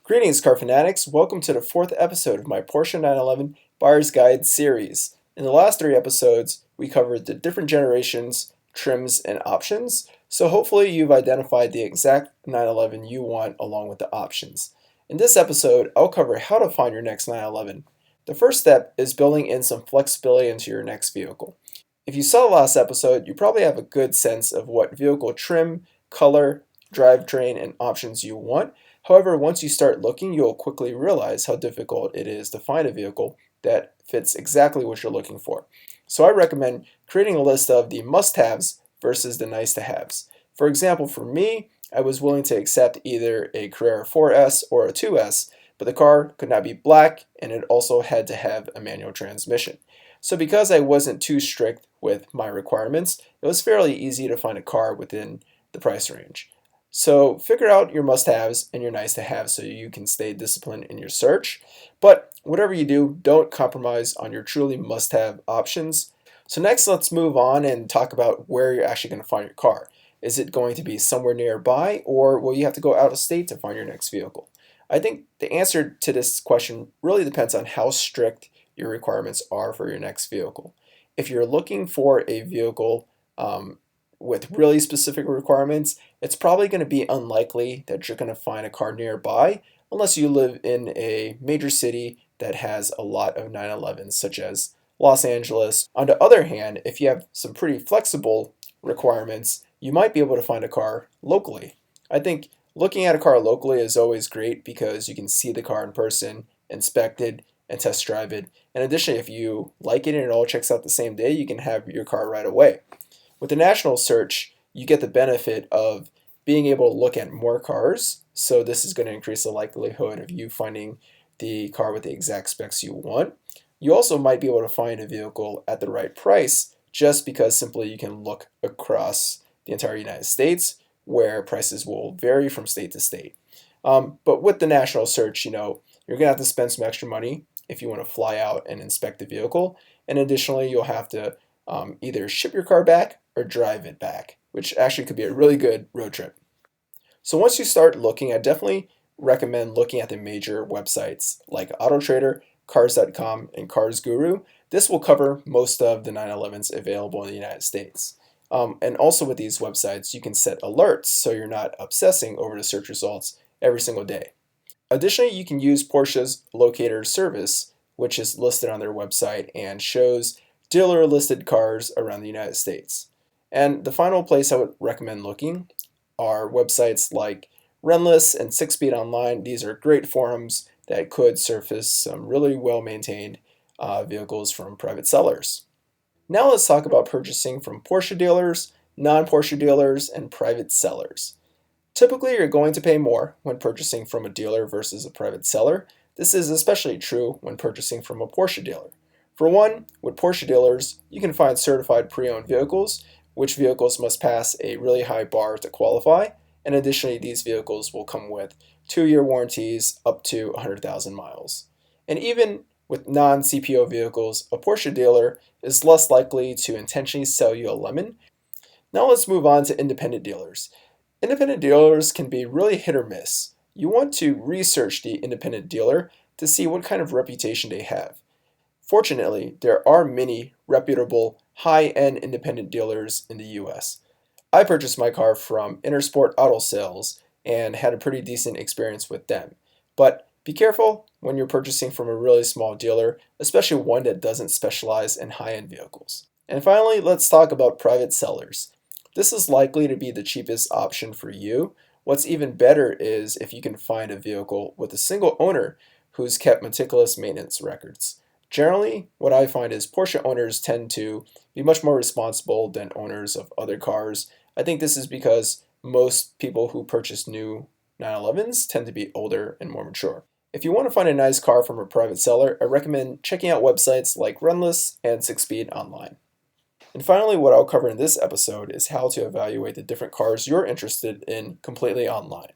Greetings, car fanatics. Welcome to the fourth episode of my Porsche 911 Buyer's Guide series. In the last three episodes, we covered the different generations, trims, and options. So hopefully you've identified the exact 911 you want along with the options. In this episode, I'll cover how to find your next 911. The first step is building in some flexibility into your next vehicle. If you saw the last episode, you probably have a good sense of what vehicle trim, color, drivetrain, and options you want. However, once you start looking, you'll quickly realize how difficult it is to find a vehicle that fits exactly what you're looking for. So I recommend creating a list of the must-haves versus the nice-to-haves. For example, for me, I was willing to accept either a Carrera 4S or a 2S, but the car could not be black and it also had to have a manual transmission. So because I wasn't too strict with my requirements, it was fairly easy to find a car within the price range. So figure out your must-haves and your nice-to-haves so you can stay disciplined in your search. But whatever you do, don't compromise on your truly must-have options. So next, let's move on and talk about where you're actually going to find your car. Is it going to be somewhere nearby, or will you have to go out of state to find your next vehicle? I think the answer to this question really depends on how strict your requirements are for your next vehicle. If you're looking for a vehicle with really specific requirements, it's probably going to be unlikely that you're going to find a car nearby unless you live in a major city that has a lot of 911s, such as Los Angeles. On the other hand, if you have some pretty flexible requirements, you might be able to find a car locally. I think looking at a car locally is always great because you can see the car in person, inspect it, and test drive it. And additionally, if you like it and it all checks out the same day, you can have your car right away. With the national search, you get the benefit of being able to look at more cars. So this is going to increase the likelihood of you finding the car with the exact specs you want. You also might be able to find a vehicle at the right price just because simply you can look across the entire United States where prices will vary from state to state. But with the national search, you're going to have to spend some extra money if you want to fly out and inspect the vehicle. And additionally, you'll have to either ship your car back or drive it back, which actually could be a really good road trip. So once you start looking, I definitely recommend looking at the major websites like AutoTrader, cars.com, and Cars Guru. This will cover most of the 911s available in the United States. And also with these websites, you can set alerts so you're not obsessing over the search results every single day. Additionally, you can use Porsche's locator service, which is listed on their website and shows dealer listed cars around the United States. And the final place I would recommend looking are websites like Renless and 6Speed Online. These are great forums that could surface some really well-maintained vehicles from private sellers. Now let's talk about purchasing from Porsche dealers, non-Porsche dealers, and private sellers. Typically, you're going to pay more when purchasing from a dealer versus a private seller. This is especially true when purchasing from a Porsche dealer. For one, with Porsche dealers, you can find certified pre-owned vehicles, which vehicles must pass a really high bar to qualify, and additionally, these vehicles will come with 2-year warranties up to 100,000 miles. And even with non-CPO vehicles, a Porsche dealer is less likely to intentionally sell you a lemon. Now let's move on to independent dealers. Independent dealers can be really hit or miss. You want to research the independent dealer to see what kind of reputation they have. Fortunately, there are many reputable, high-end independent dealers in the US. I purchased my car from Intersport Auto Sales and had a pretty decent experience with them. But be careful when you're purchasing from a really small dealer, especially one that doesn't specialize in high-end vehicles. And finally, let's talk about private sellers. This is likely to be the cheapest option for you. What's even better is if you can find a vehicle with a single owner who's kept meticulous maintenance records. Generally, what I find is Porsche owners tend to be much more responsible than owners of other cars. I think this is because most people who purchase new 911s tend to be older and more mature. If you want to find a nice car from a private seller, I recommend checking out websites like Renless and 6Speed Online. And finally, what I'll cover in this episode is how to evaluate the different cars you're interested in completely online.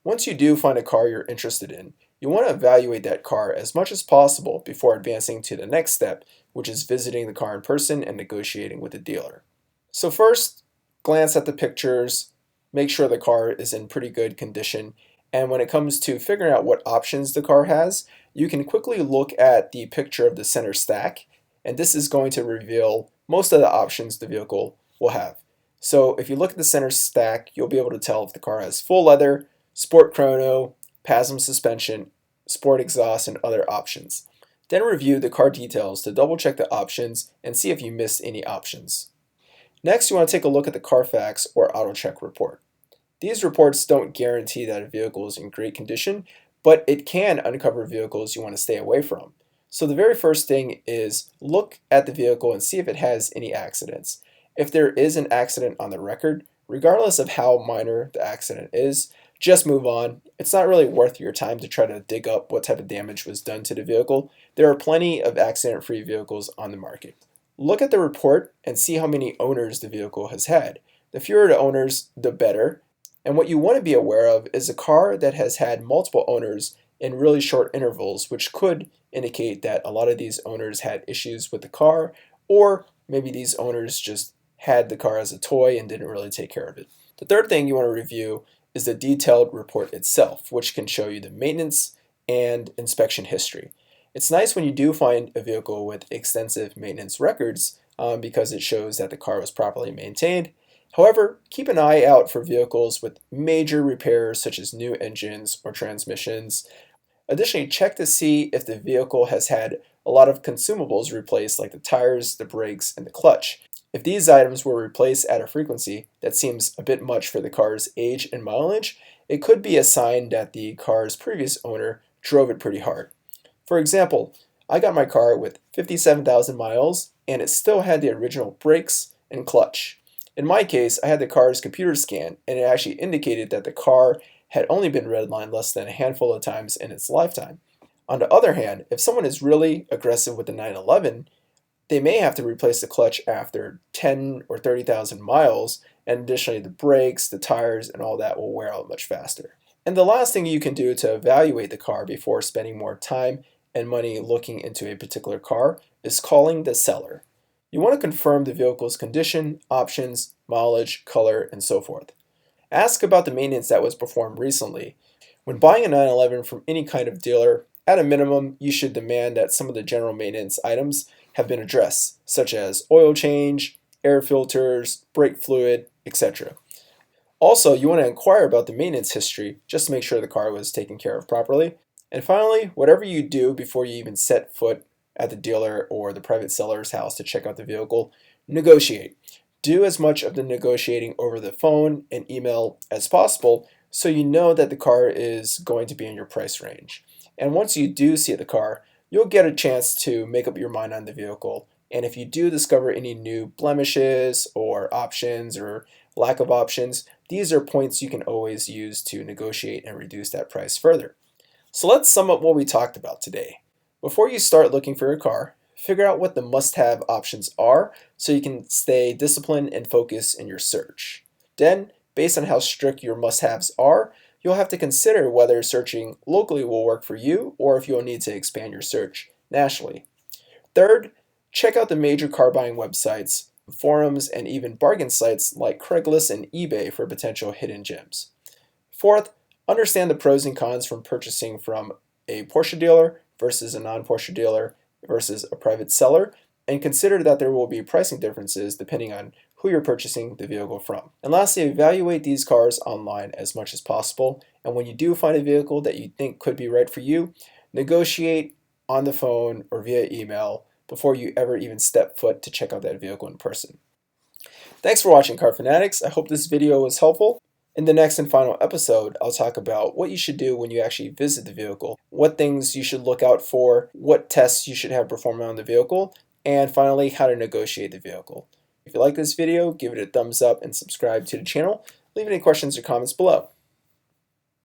Once you do find a car you're interested in, you want to evaluate that car as much as possible before advancing to the next step, which is visiting the car in person and negotiating with the dealer. So first, glance at the pictures, make sure the car is in pretty good condition, And when it comes to figuring out what options the car has, you can quickly look at the picture of the center stack, and this is going to reveal most of the options the vehicle will have. So if you look at the center stack, you'll be able to tell if the car has full leather, sport chrono, PASM suspension, sport exhaust, and other options. Then review the car details to double check the options and see if you missed any options. Next, you want to take a look at the Carfax or AutoCheck report. These reports don't guarantee that a vehicle is in great condition, but it can uncover vehicles you want to stay away from. So the very first thing is look at the vehicle and see if it has any accidents. If there is an accident on the record, regardless of how minor the accident is, just move on. It's not really worth your time to try to dig up what type of damage was done to the vehicle. There are plenty of accident-free vehicles on the market. Look at the report and see how many owners the vehicle has had. The fewer the owners, the better. And what you want to be aware of is a car that has had multiple owners in really short intervals, which could indicate that a lot of these owners had issues with the car, or maybe these owners just had the car as a toy and didn't really take care of it. The third thing you want to review is the detailed report itself, which can show you the maintenance and inspection history. It's nice when you do find a vehicle with extensive maintenance records because it shows that the car was properly maintained. However, keep an eye out for vehicles with major repairs such as new engines or transmissions. Additionally, check to see if the vehicle has had a lot of consumables replaced like the tires, the brakes, and the clutch. If these items were replaced at a frequency that seems a bit much for the car's age and mileage, it could be a sign that the car's previous owner drove it pretty hard. For example, I got my car with 57,000 miles and it still had the original brakes and clutch. In my case, I had the car's computer scan and it actually indicated that the car had only been redlined less than a handful of times in its lifetime. On the other hand, if someone is really aggressive with the 911, they may have to replace the clutch after 10 or 30,000 miles, and additionally the brakes, the tires, and all that will wear out much faster. And the last thing you can do to evaluate the car before spending more time and money looking into a particular car is calling the seller. You want to confirm the vehicle's condition, options, mileage, color, and so forth. Ask about the maintenance that was performed recently. When buying a 911 from any kind of dealer, at a minimum, you should demand that some of the general maintenance items have been addressed, such as oil change, air filters, brake fluid, etc. Also, you want to inquire about the maintenance history just to make sure the car was taken care of properly. And finally, whatever you do before you even set foot at the dealer or the private seller's house to check out the vehicle, negotiate. Do as much of the negotiating over the phone and email as possible so you know that the car is going to be in your price range. And once you do see the car, you'll get a chance to make up your mind on the vehicle. And if you do discover any new blemishes or options or lack of options, these are points you can always use to negotiate and reduce that price further. So let's sum up what we talked about today. Before you start looking for a car, figure out what the must-have options are so you can stay disciplined and focused in your search. Then, based on how strict your must-haves are, you'll have to consider whether searching locally will work for you or if you'll need to expand your search nationally. Third, check out the major car buying websites, forums, and even bargain sites like Craigslist and eBay for potential hidden gems. Fourth, understand the pros and cons from purchasing from a Porsche dealer versus a non-Porsche dealer versus a private seller, and consider that there will be pricing differences depending on who you're purchasing the vehicle from. And lastly, evaluate these cars online as much as possible, and when you do find a vehicle that you think could be right for you, negotiate on the phone or via email before you ever even step foot to check out that vehicle in person. Thanks for watching Car Fanatics. I hope this video was helpful. In the next and final episode, I'll talk about what you should do when you actually visit the vehicle, what things you should look out for, what tests you should have performed on the vehicle, and finally, how to negotiate the vehicle. If you like this video, give it a thumbs up and subscribe to the channel. Leave any questions or comments below.